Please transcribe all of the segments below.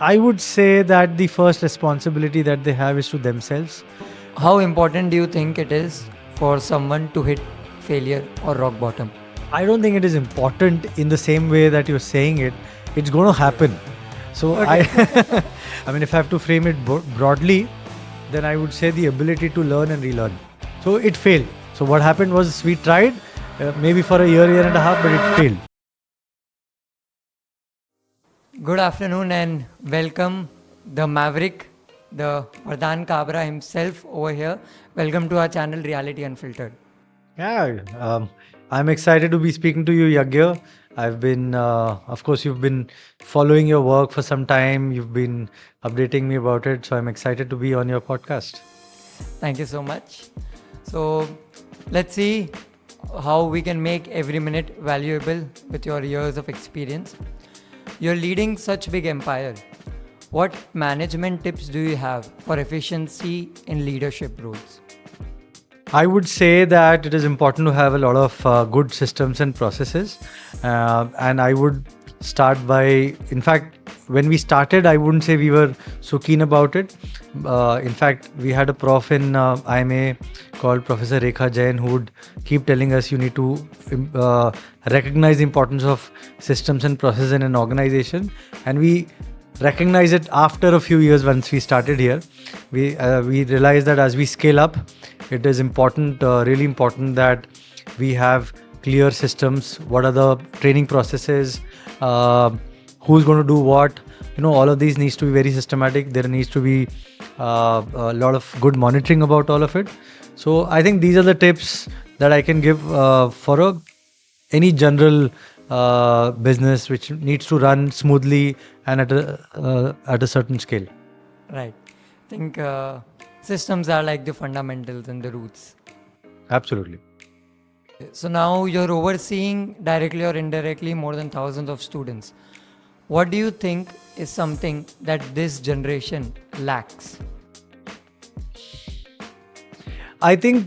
I would say that the first responsibility that they have is to themselves. How important do you think it is for someone to hit failure or rock bottom? I don't think it is important in the same way that you're saying it. It's going to happen. So Okay. I mean, if I have to frame it broadly, then I would say the ability to learn and relearn. So it failed. So what happened was we tried maybe for a year and a half, but it failed. Good afternoon and welcome the Maverick, the Vardan Kabra himself over here. Welcome to our channel Reality Unfiltered. Yeah, I'm excited to be speaking to you, Yagya. I've been, of course, you've been following your work for some time. You've been updating me about it. So I'm excited to be on your podcast. Thank you so much. So let's see how we can make every minute valuable with your years of experience. You're leading such big empire. What management tips do you have for efficiency in leadership roles? I would say that it is important to have a lot of good systems and processes. And I would start by, in fact, when we started, I wouldn't say we were so keen about it. In fact, we had a prof in IMA called Professor Rekha Jain who would keep telling us you need to recognize the importance of systems and processes in an organization. And we recognize it after a few years once we started here. We realized that as we scale up, it is important, really important that we have clear systems. What are the training processes? Who's going to do what? All of these needs to be very systematic. There needs to be a lot of good monitoring about all of it. So I think these are the tips that I can give for any general business which needs to run smoothly and at a certain scale. Right. I think systems are like the fundamentals and the roots. Absolutely. So now you're overseeing directly or indirectly more than thousands of students. What do you think is something that this generation lacks? I think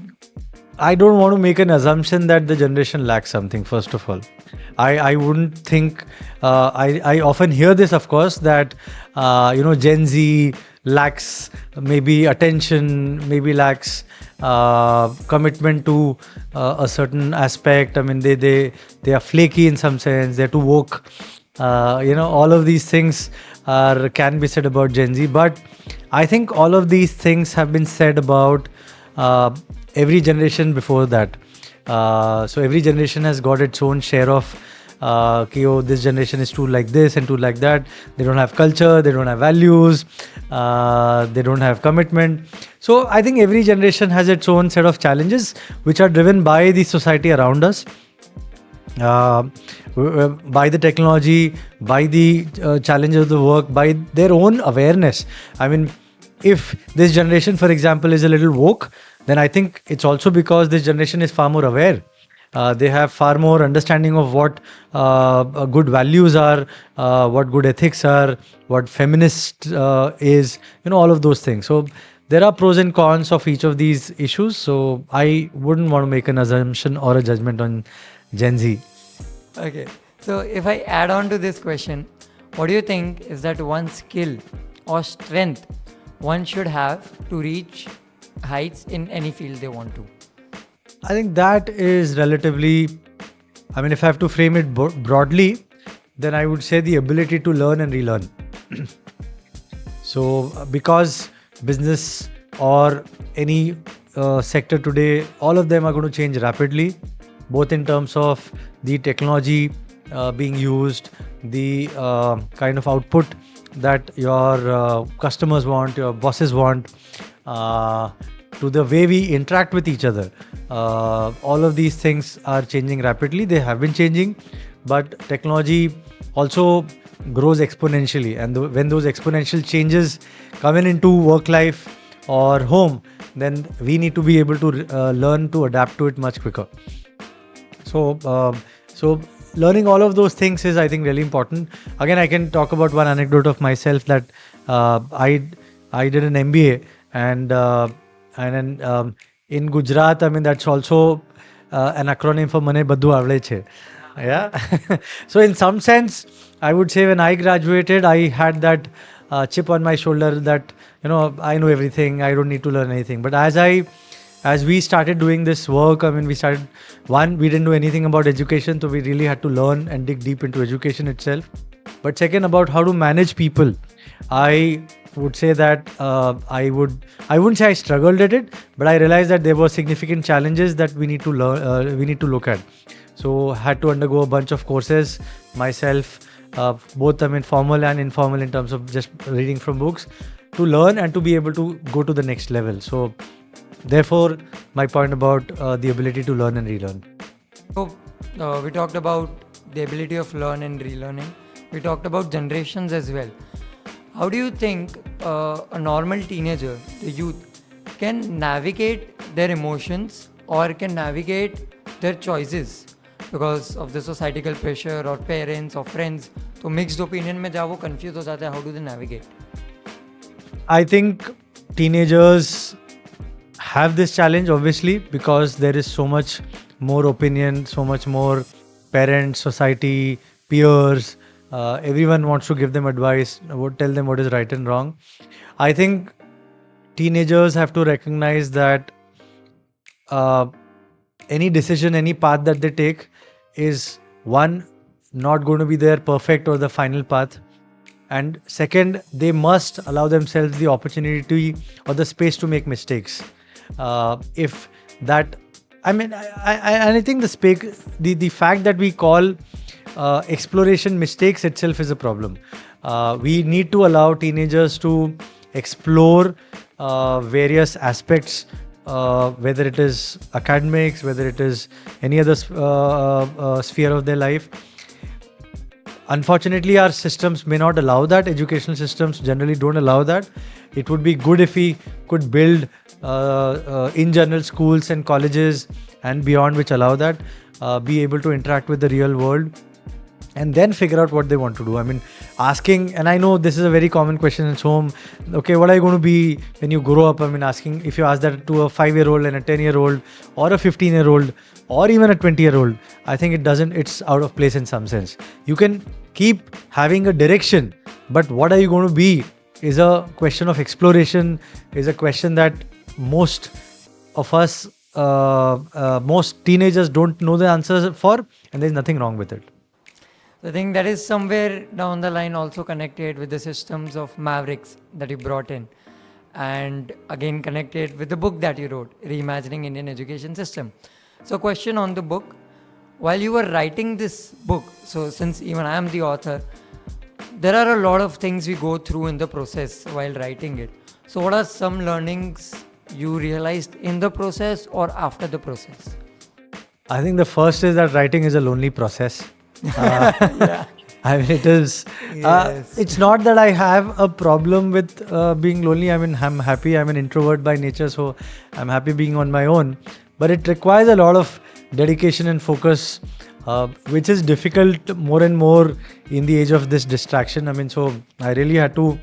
I don't want to make an assumption that the generation lacks something, first of all. I wouldn't think, I often hear this, of course, that, Gen Z lacks maybe attention, maybe lacks commitment to a certain aspect. I mean, they are flaky in some sense, they're too woke. All of these things can be said about Gen Z, but I think all of these things have been said about every generation before that. So every generation has got its own share of this generation is too like this and too like that. They don't have culture, they don't have values, they don't have commitment. So I think every generation has its own set of challenges which are driven by the society around us. By the technology, by the challenges of the work, by their own awareness. I mean, if this generation, for example, is a little woke, then I think it's also because this generation is far more aware. They have far more understanding of what good values are, what good ethics are, what feminist is, all of those things. So there are pros and cons of each of these issues. So I wouldn't want to make an assumption or a judgment on Gen Z. Okay. So if I add on to this question, what do you think is that one skill or strength one should have to reach heights in any field they want to? I think that is relatively, I mean, if I have to frame it broadly, then I would say the ability to learn and relearn. So, because business or any sector today, all of them are going to change rapidly, both in terms of the technology being used, the kind of output that your customers want, your bosses want, to the way we interact with each other. All of these things are changing rapidly. They have been changing, but technology also grows exponentially. And when those exponential changes come into work life or home, then we need to be able to learn to adapt to it much quicker. So learning all of those things is, I think, really important. Again, I can talk about one anecdote of myself that I did an MBA and then in Gujarat, I mean, that's also an acronym for Mane Badhu Avde Che. Yeah. So in some sense, I would say when I graduated, I had that chip on my shoulder that, I know everything, I don't need to learn anything. But as we started doing this work, we didn't know anything about education, so we really had to learn and dig deep into education itself. But second, about how to manage people, I would say that I wouldn't say I struggled at it, but I realized that there were significant challenges that we need to learn, we need to look at. So had to undergo a bunch of courses myself, both formal and informal, in terms of just reading from books, to learn and to be able to go to the next level. So therefore, my point about the ability to learn and relearn. So we talked about the ability of learn and relearning. We talked about generations as well. How do you think a normal teenager, the youth, can navigate their emotions or can navigate their choices because of the societal pressure or parents or friends? So mixed opinion में जब वो confused हो जाते हैं, how do they navigate? I think teenagers have this challenge, obviously, because there is so much more opinion, so much more parents, society, peers. Everyone wants to give them advice, tell them what is right and wrong. I think teenagers have to recognize that any decision, any path that they take is, one, not going to be their perfect or the final path. And second, they must allow themselves the opportunity or the space to make mistakes. If that, I think the fact that we call exploration mistakes itself is a problem. We need to allow teenagers to explore various aspects, whether it is academics, whether it is any other sphere of their life. Unfortunately, our systems may not allow that. Educational systems generally don't allow that. It would be good if we could build in general schools and colleges and beyond which allow that, be able to interact with the real world and then figure out what they want to do. Asking, and I know this is a very common question at home, okay, what are you going to be when you grow up? Asking, if you ask that to a 5-year-old and a 10-year-old or a 15-year-old or even a 20-year-old, I think it's out of place in some sense. You can keep having a direction, but what are you going to be is a question of exploration, is a question that most of us, most teenagers don't know the answers for, and there's nothing wrong with it. I think that is somewhere down the line also connected with the systems of Mavericks that you brought in, and again connected with the book that you wrote, Reimagining Indian Education System. So question on the book, while you were writing this book, so since even I am the author, there are a lot of things we go through in the process while writing it. So what are some learnings you realized in the process or after the process? I think the first is that writing is a lonely process. Yeah. It is. Yes. It's not that I have a problem with being lonely. I'm happy. I'm an introvert by nature, so I'm happy being on my own. But it requires a lot of dedication and focus, which is difficult more and more in the age of this distraction. So I really had to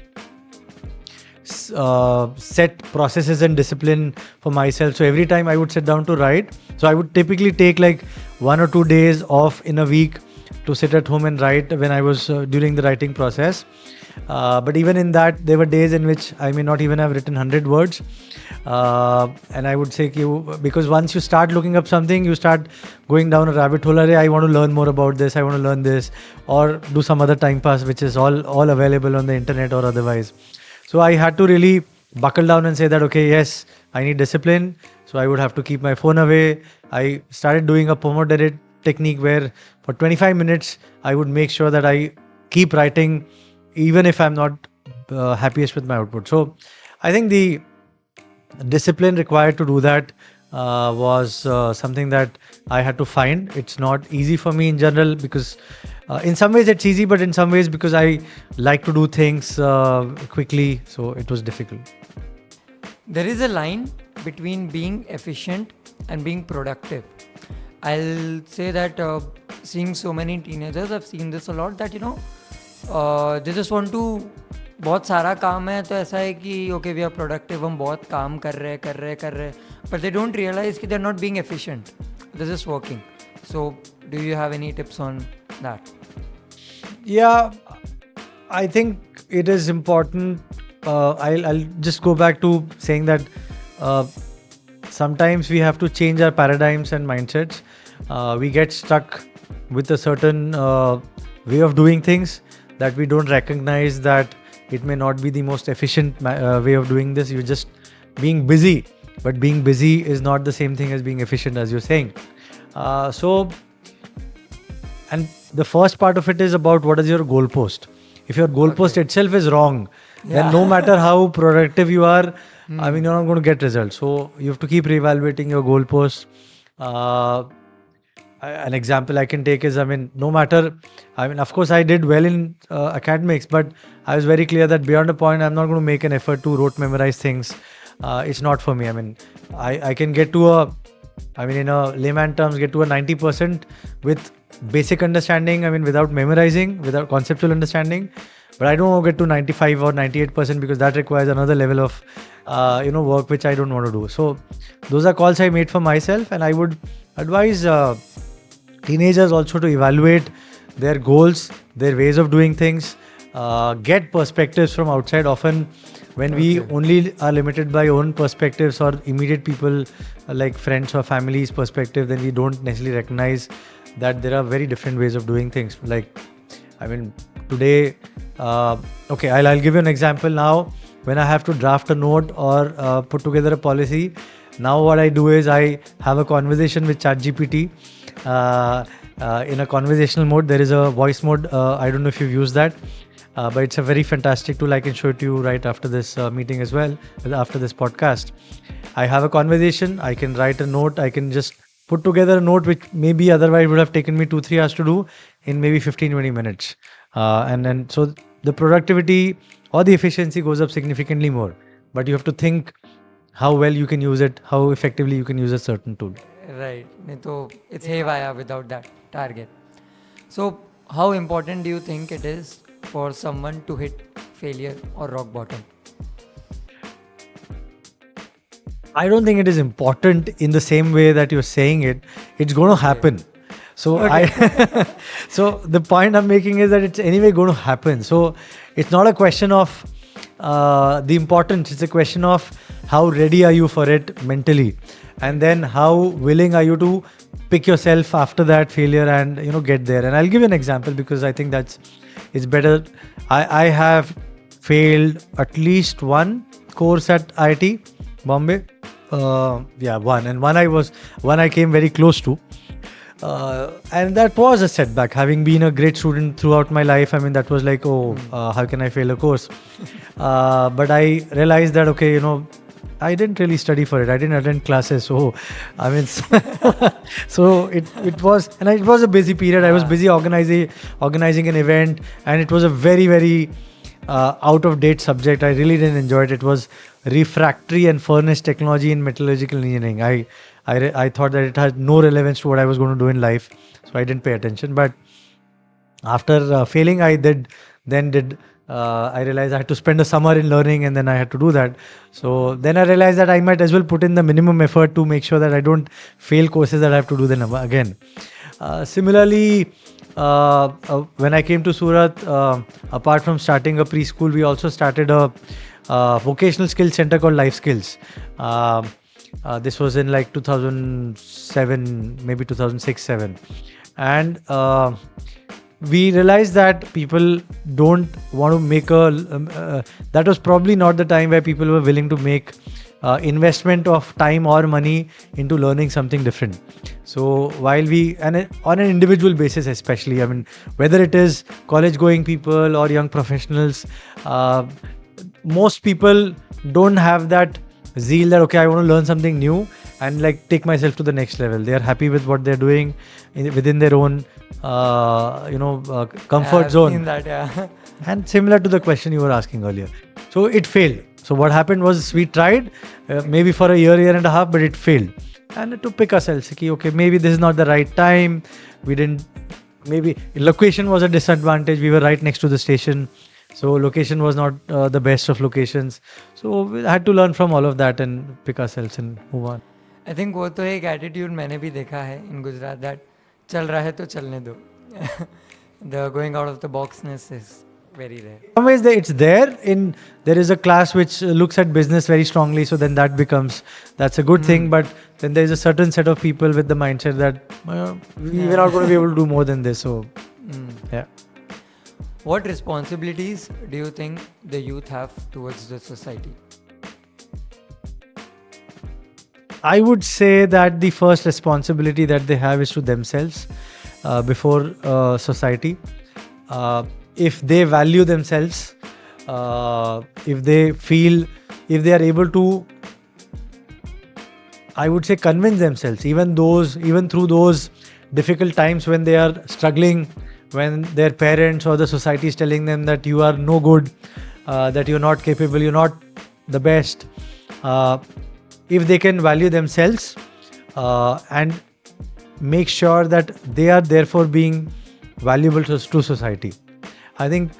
set processes and discipline for myself. So every time I would sit down to write, so I would typically take like 1 or 2 days off in a week to sit at home and write when I was during the writing process. But even in that, there were days in which I may not even have written 100 words. And I would say, because once you start looking up something, you start going down a rabbit hole. I want to learn more about this. I want to learn this, or do some other time pass, which is all available on the internet or otherwise. So I had to really buckle down and say that, okay, yes, I need discipline. So I would have to keep my phone away. I started doing a Pomodoro technique where for 25 minutes, I would make sure that I keep writing, even if I'm not happiest with my output. So I think the discipline required to do that was something that I had to find. It's not easy for me in general, because in some ways it's easy, but in some ways because I like to do things quickly, so it was difficult. There is a line between being efficient and being productive. I'll say that seeing so many teenagers, I've seen this a lot, that they just want to, बहुत सारा काम है तो ऐसा है कि okay, we are productive, हम बहुत काम कर रहे, but they don't realize कि they're not being efficient, they're just working. So do you have any tips on that? Yeah, I think it is important. I'll just go back to saying that sometimes we have to change our paradigms and mindsets. We get stuck with a certain way of doing things that we don't recognize that it may not be the most efficient way of doing this. You're just being busy, but being busy is not the same thing as being efficient, as you're saying. And the first part of it is about what is your goalpost. If your goalpost itself is wrong, then no matter how productive you are, I mean, you're not going to get results. So you have to keep reevaluating your goalposts. An example I can take is, I mean, of course, I did well in academics, but I was very clear that beyond a point, I'm not going to make an effort to rote memorize things. It's not for me. I mean, I can get to in a layman terms, get to a 90% with basic understanding, without memorizing, without conceptual understanding. But I don't want to get to 95 or 98% because that requires another level of, work which I don't want to do. So those are calls I made for myself, and I would advise teenagers also to evaluate their goals, their ways of doing things, get perspectives from outside. Often when we only are limited by own perspectives or immediate people like friends or family's perspective, then we don't necessarily recognize that there are very different ways of doing things. Today, I'll give you an example now. When I have to draft a note or put together a policy, now what I do is I have a conversation with ChatGPT. In a conversational mode, there is a voice mode. I don't know if you've used that, but it's a very fantastic tool. I can show it to you right after this meeting as well, after this podcast. I have a conversation. I can write a note. I can just put together a note which maybe otherwise would have taken me 2-3 hours to do in maybe 15-20 minutes. And then so the productivity or the efficiency goes up significantly more. But you have to think how well you can use it, how effectively you can use a certain tool. Right. It's haywire without that target. So how important do you think it is for someone to hit failure or rock bottom? I don't think it is important in the same way that you're saying it. It's going to happen. So so the point I'm making is that it's anyway going to happen. So it's not a question of the importance. It's a question of how ready are you for it mentally, and then how willing are you to pick yourself after that failure and get there. And I'll give you an example because I think it's better. I have failed at least one course at IIT Bombay. One, and one I came very close to. And that was a setback. Having been a great student throughout my life, that was like, how can I fail a course? But I realized that, I didn't really study for it. I didn't attend classes. So, so it was a busy period. I was busy organizing an event, and it was a very, very out of date subject. I really didn't enjoy it. It was refractory and furnace technology in metallurgical engineering. I thought that it had no relevance to what I was going to do in life, so I didn't pay attention. But after failing, I realized I had to spend a summer in learning, and then I had to do that. So then I realized that I might as well put in the minimum effort to make sure that I don't fail courses that I have to do them again. Similarly, when I came to Surat, apart from starting a preschool, we also started a vocational skills center called Life Skills. This was in like 2007, maybe 2006-7, and we realized that people don't want to make that was probably not the time where people were willing to make investment of time or money into learning something different. So while on an individual basis especially, whether it is college going people or young professionals, most people don't have that zeal that I want to learn something new and take myself to the next level. They are happy with what they're doing within their own comfort zone. Seen that, And similar to the question you were asking earlier, so it failed. So what happened was we tried maybe for a year and a half, but it failed. And to pick ourselves, maybe this is not the right time. Maybe location was a disadvantage. We were right next to the station. So location was not the best of locations. So we had to learn from all of that and pick ourselves and move on. I think वो तो एक attitude मैंने भी देखा है in Gujarat that चल रहा है तो चलने दो. The going out of the boxness is very rare. some ways it's there. There is a class which looks at business very strongly, so then that's a good thing. But then there is a certain set of people with the mindset that we're not going to be able to do more than this. So yeah. What responsibilities do you think the youth have towards the society? I would say that the first responsibility that they have is to themselves before society. If they value themselves, if they are able to, I would say, convince themselves, even through those difficult times when they are struggling, when their parents or the society is telling them that you are no good, that you're not capable, you're not the best. If they can value themselves and make sure that they are therefore being valuable to society, I think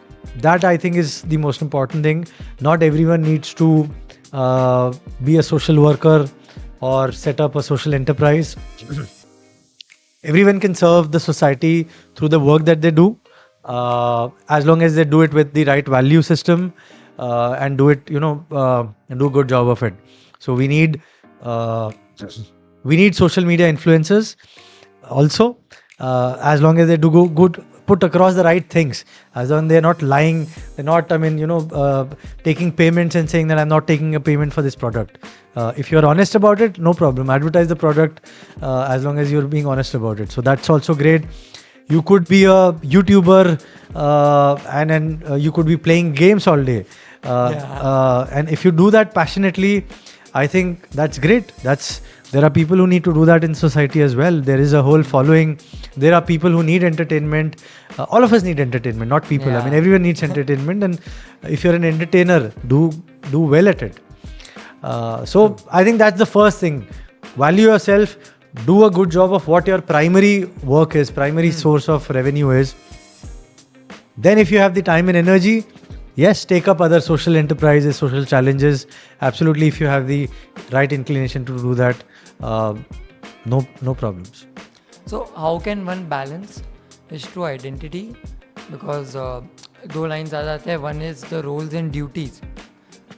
is the most important thing. Not everyone needs to be a social worker or set up a social enterprise. Everyone can serve the society through the work that they do, as long as they do it with the right value system and do it, and do a good job of it. So we need social media influencers also, as long as they do good, put across the right things, as long as they're not lying, they're not, taking payments and saying that I'm not taking a payment for this product. If you're honest about it, no problem. Advertise the product as long as you're being honest about it. So that's also great. You could be a YouTuber and then you could be playing games all day. And if you do that passionately, I think that's great. There are people who need to do that in society as well. There is a whole following. There are people who need entertainment. All of us need entertainment, not people. Yeah. I mean, everyone needs entertainment. And if you're an entertainer, do well at it. So I think that's the first thing. Value yourself. Do a good job of what your primary work is, primary source of revenue is. Then if you have the time and energy, yes, take up other social enterprises, social challenges. Absolutely, if you have the right inclination to do that, no problems. So how can one balance his true identity? Because two lines are there. One is the roles and duties,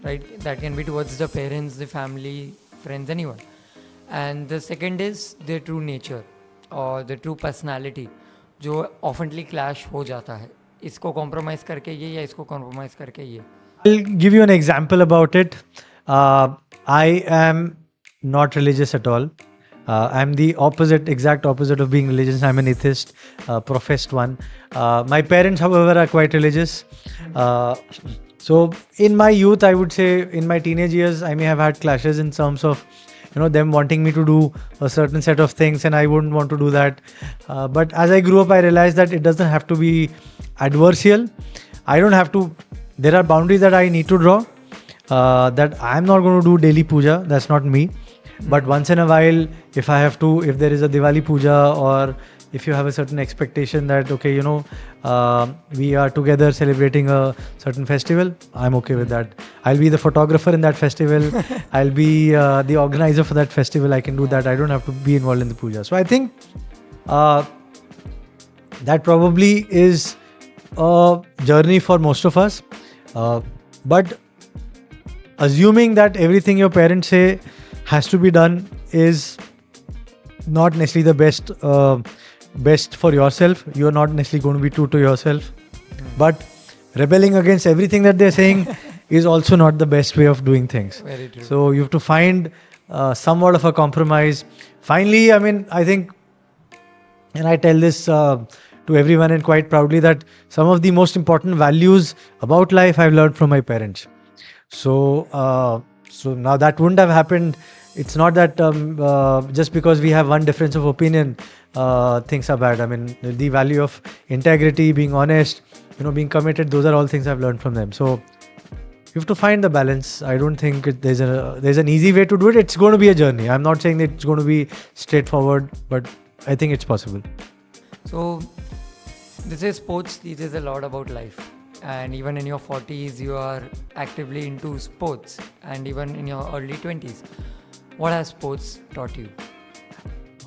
right? That can be towards the parents, the family, friends, anyone. And the second is their true nature or the true personality, जो oftenly clash हो जाता है. इसको compromise करके ये या इसको compromise करके ये. I'll give you an example about it. I am not religious at all. I'm the exact opposite of being religious. I'm an atheist, professed one. My parents, however, are quite religious. So in my youth, I would say in my teenage years, I may have had clashes in terms of them wanting me to do a certain set of things and I wouldn't want to do that. But as I grew up, I realized that it doesn't have to be adversarial. I don't have to. There are boundaries that I need to draw. That I'm not going to do daily puja. That's not me. But once in a while, if there is a Diwali puja, or if you have a certain expectation that we are together celebrating a certain festival, I'm okay with that. I'll be the photographer in that festival. I'll be the organizer for that festival. I can do that. I don't have to be involved in the puja. So I think that probably is a journey for most of us. But assuming that everything your parents say has to be done is not necessarily the best for yourself. You're not necessarily going to be true to yourself. But rebelling against everything that they're saying is also not the best way of doing things. Very true. So you have to find somewhat of a compromise. Finally, I think, and I tell this to everyone and quite proudly, that some of the most important values about life I've learned from my parents. So now that wouldn't have happened. It's not that just because we have one difference of opinion, things are bad. The value of integrity, being honest, being committed, those are all things I've learned from them. So you have to find the balance. I don't think there's an easy way to do it. It's going to be a journey. I'm not saying that it's going to be straightforward, but I think it's possible. So this is sports teaches a lot about life. And even in your 40s, you are actively into sports, and even in your early 20s. What has sports taught you?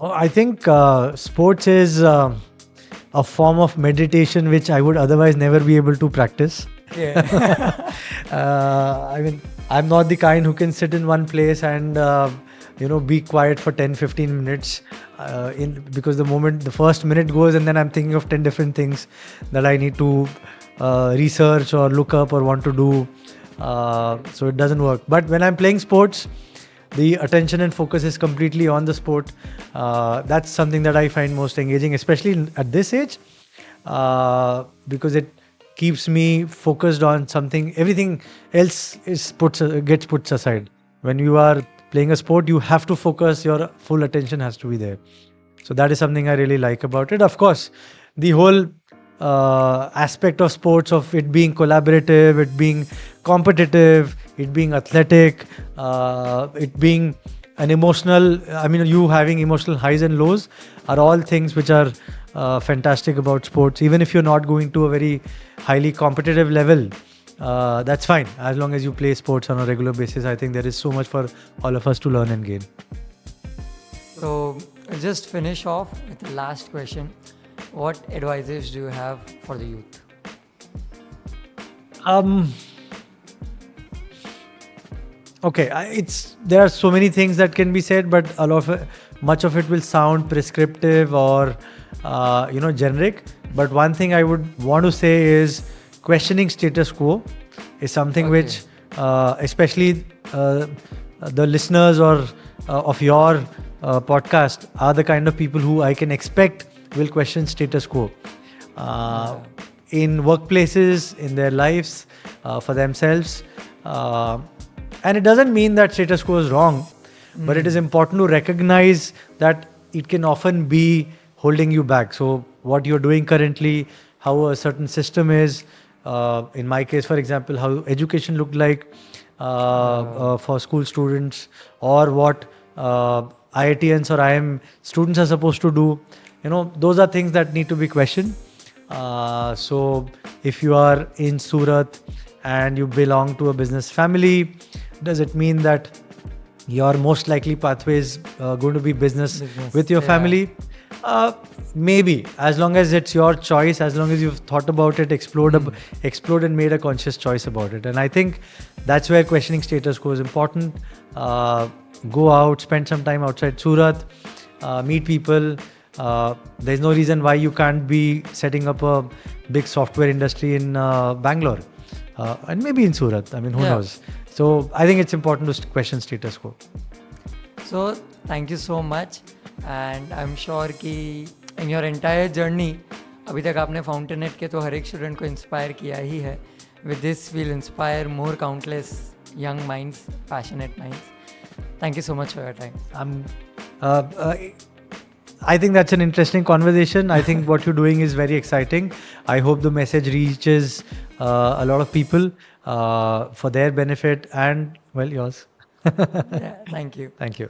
I think sports is a a form of meditation which I would otherwise never be able to practice. Yeah. I mean, I'm not the kind who can sit in one place and be quiet for 10-15 minutes because the first minute goes and then I'm thinking of 10 different things that I need to research or look up or want to do. So it doesn't work. But when I'm playing sports, the attention and focus is completely on the sport. That's something that I find most engaging, especially at this age, because it keeps me focused on something. Everything else gets put aside. When you are playing a sport, you have to focus. Your full attention has to be there. So that is something I really like about it. Of course, the whole aspect of sports, of it being collaborative, it being competitive, it being athletic, it being an emotional, you having emotional highs and lows are all things which are fantastic about sports. Even if you're not going to a very highly competitive level, that's fine. As long as you play sports on a regular basis, I think there is so much for all of us to learn and gain. So I'll just finish off with the last question. What advices do you have for the youth? Okay, there are so many things that can be said, but much of it will sound prescriptive or generic. But one thing I would want to say is questioning status quo is something which, especially the listeners or of your podcast are the kind of people who I can expect will question status quo in workplaces, in their lives, for themselves. And it doesn't mean that status quo is wrong, but it is important to recognize that it can often be holding you back. So what you're doing currently, how a certain system is, in my case, for example, how education looked like for school students, or what IITians or IIM students are supposed to do. Those are things that need to be questioned. So if you are in Surat and you belong to a business family, does it mean that your most likely pathway is going to be business with your family? Maybe, as long as it's your choice, as long as you've thought about it, explored and made a conscious choice about it. And I think that's where questioning status quo is important. Go out, spend some time outside Surat, meet people. There's no reason why you can't be setting up a big software industry in Bangalore and maybe in Surat. Who knows? So I think it's important to question status quo. So thank you so much, and I'm sure कि in your entire journey, अभी तक आपने Fountainhead के तो हर एक student को inspire किया ही है. With this, we'll inspire more countless young minds, passionate minds. Thank you so much for your time. I think that's an interesting conversation. I think what you're doing is very exciting. I hope the message reaches a lot of people for their benefit and, well, yours. Yeah, thank you. Thank you.